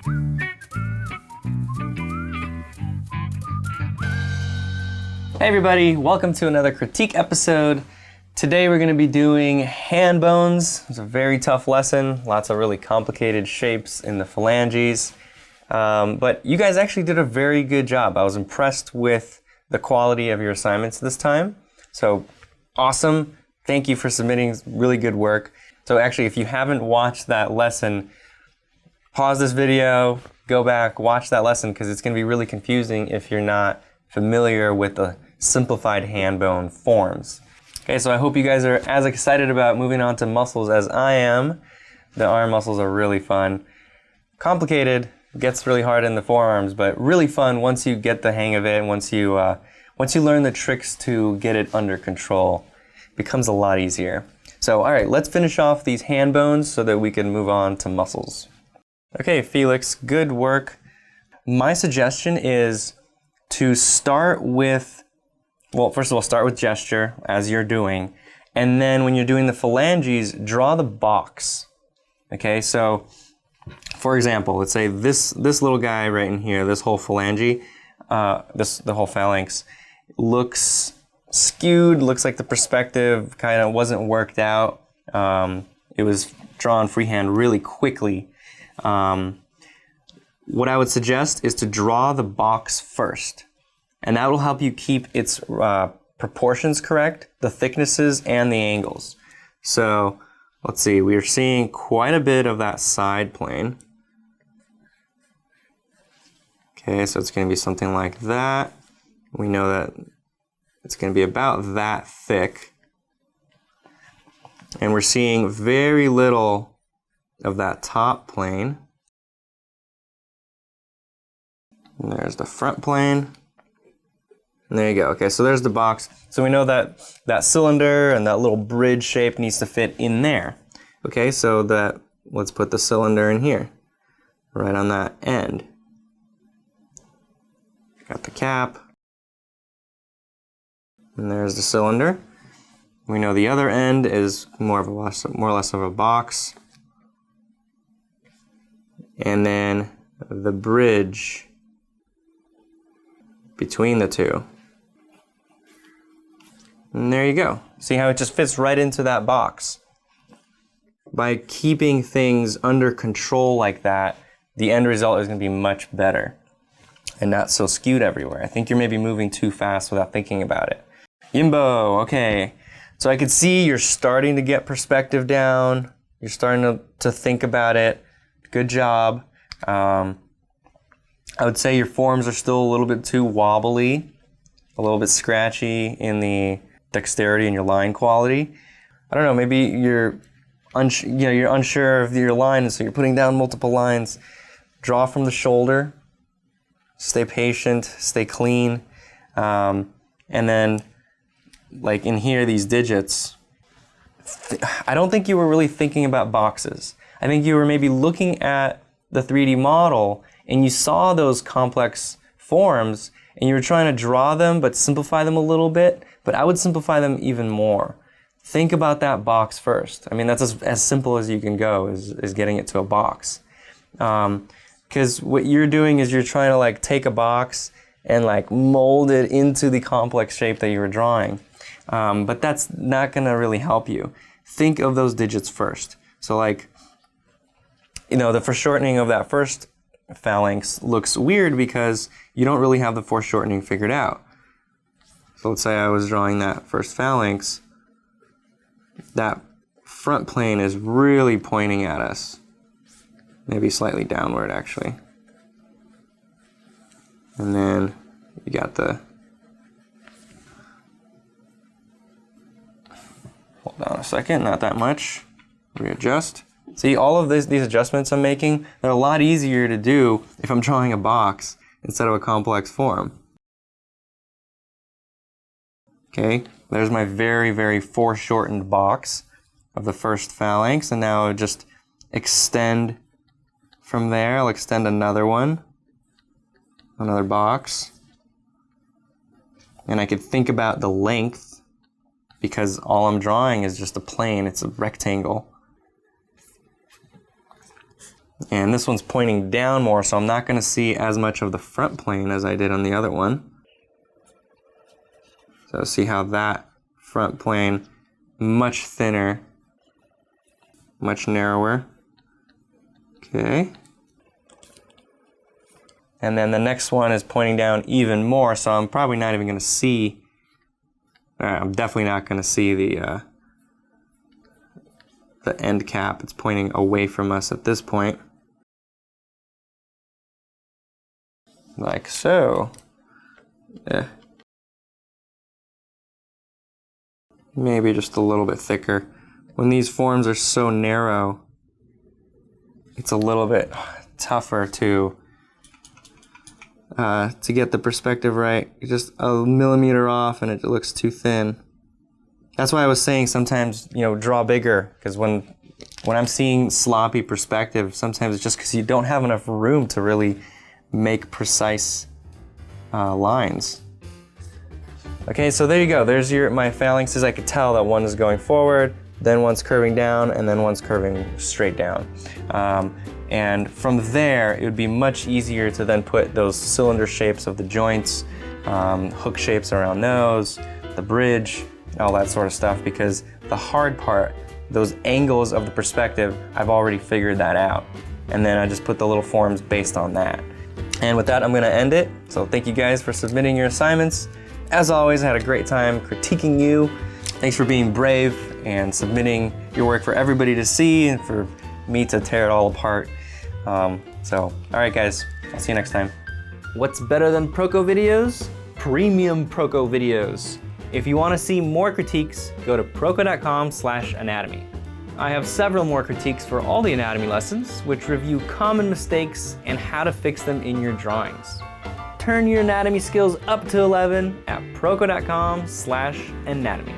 Hey everybody, welcome to another critique episode. Today we're going to be doing hand bones. It's a very tough lesson, lots of really complicated shapes in the phalanges. But you guys actually did a very good job. I was impressed with the quality of your assignments this time. So awesome. Thank you for submitting really good work. So actually, if you haven't watched that lesson, pause this video, go back, watch that lesson because it's going to be really confusing if you're not familiar with the simplified hand bone forms. Okay, so I hope you guys are as excited about moving on to muscles as I am. The arm muscles are really fun. Complicated, gets really hard in the forearms, but really fun once you get the hang of it and once you learn the tricks to get it under control. It becomes a lot easier. So, all right, let's finish off these hand bones so that we can move on to muscles. Okay, Felix, good work. My suggestion is to start with, well, first of all, start with gesture as you're doing, and then when you're doing the phalanges, draw the box. Okay, so for example, let's say this little guy right in here, this whole phalange, the whole phalanx looks skewed, looks like the perspective kind of wasn't worked out. It was drawn freehand really quickly. What I would suggest is to draw the box first, and that will help you keep its proportions correct, the thicknesses and the angles. So let's see, we are seeing quite a bit of that side plane. Okay, so it's going to be something like that. We know that it's going to be about that thick. And we're seeing very little of that top plane. And there's the front plane. And there you go. Okay, so there's the box. So we know that that cylinder and that little bridge shape needs to fit in there. Okay, so let's put the cylinder in here, right on that end. Got the cap. And there's the cylinder. We know the other end is more or less of a box. And then the bridge between the two. And there you go. See how it just fits right into that box. By keeping things under control like that, the end result is going to be much better and not so skewed everywhere. I think you're maybe moving too fast without thinking about it. Yingbo, okay. So I could see you're starting to get perspective down. You're starting to think about it. Good job. I would say your forms are still a little bit too wobbly, a little bit scratchy in the dexterity and your line quality. I don't know, maybe you're unsure of your line, and so you're putting down multiple lines. Draw from the shoulder. Stay patient, stay clean. And then, like in here, these digits, I don't think you were really thinking about boxes. I think you were maybe looking at the 3D model and you saw those complex forms and you were trying to draw them but simplify them a little bit, but I would simplify them even more. Think about that box first. I mean, that's as simple as you can go, is getting it to a box. Because what you're doing is you're trying to like take a box and like mold it into the complex shape that you were drawing. But that's not gonna really help you. Think of those digits first. So like, the foreshortening of that first phalanx looks weird because you don't really have the foreshortening figured out. So let's say I was drawing that first phalanx. That front plane is really pointing at us. Maybe slightly downward, actually. And then you got the... Hold on a second, not that much. Readjust. See, all of these adjustments I'm making, they're a lot easier to do if I'm drawing a box instead of a complex form. Okay, there's my very, very foreshortened box of the first phalanx, and now I'll just extend from there. I'll extend another one, another box, and I could think about the length because all I'm drawing is just a plane, it's a rectangle. And this one's pointing down more, so I'm not going to see as much of the front plane as I did on the other one. So see how that front plane, much thinner, much narrower. Okay. And then the next one is pointing down even more, so I'm probably not even going to see, I'm definitely not going to see the end cap. It's pointing away from us at this point. Like so. Yeah. Maybe just a little bit thicker. When these forms are so narrow, it's a little bit tougher to get the perspective right. You're just a millimeter off and it looks too thin. That's why I was saying sometimes, you know, draw bigger, because when I'm seeing sloppy perspective, sometimes it's just because you don't have enough room to really make precise lines. Okay, so there you go. There's my phalanxes. I could tell that one is going forward, then one's curving down, and then one's curving straight down. And from there, it would be much easier to then put those cylinder shapes of the joints, hook shapes around those, the bridge, all that sort of stuff, because the hard part, those angles of the perspective, I've already figured that out. And then I just put the little forms based on that. And with that, I'm gonna end it. So thank you guys for submitting your assignments. As always, I had a great time critiquing you. Thanks for being brave and submitting your work for everybody to see and for me to tear it all apart. All right guys, I'll see you next time. What's better than Proko videos? Premium Proko videos. If you want to see more critiques, go to proko.com/anatomy. I have several more critiques for all the anatomy lessons, which review common mistakes and how to fix them in your drawings. Turn your anatomy skills up to 11 at proko.com/anatomy.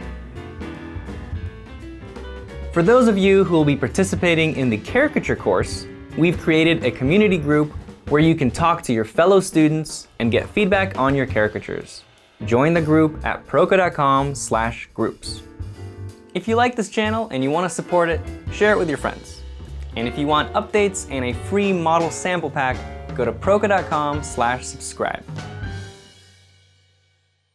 For those of you who will be participating in the caricature course, we've created a community group where you can talk to your fellow students and get feedback on your caricatures. Join the group at proko.com/groups. If you like this channel and you want to support it, share it with your friends. And if you want updates and a free model sample pack, go to proko.com/subscribe.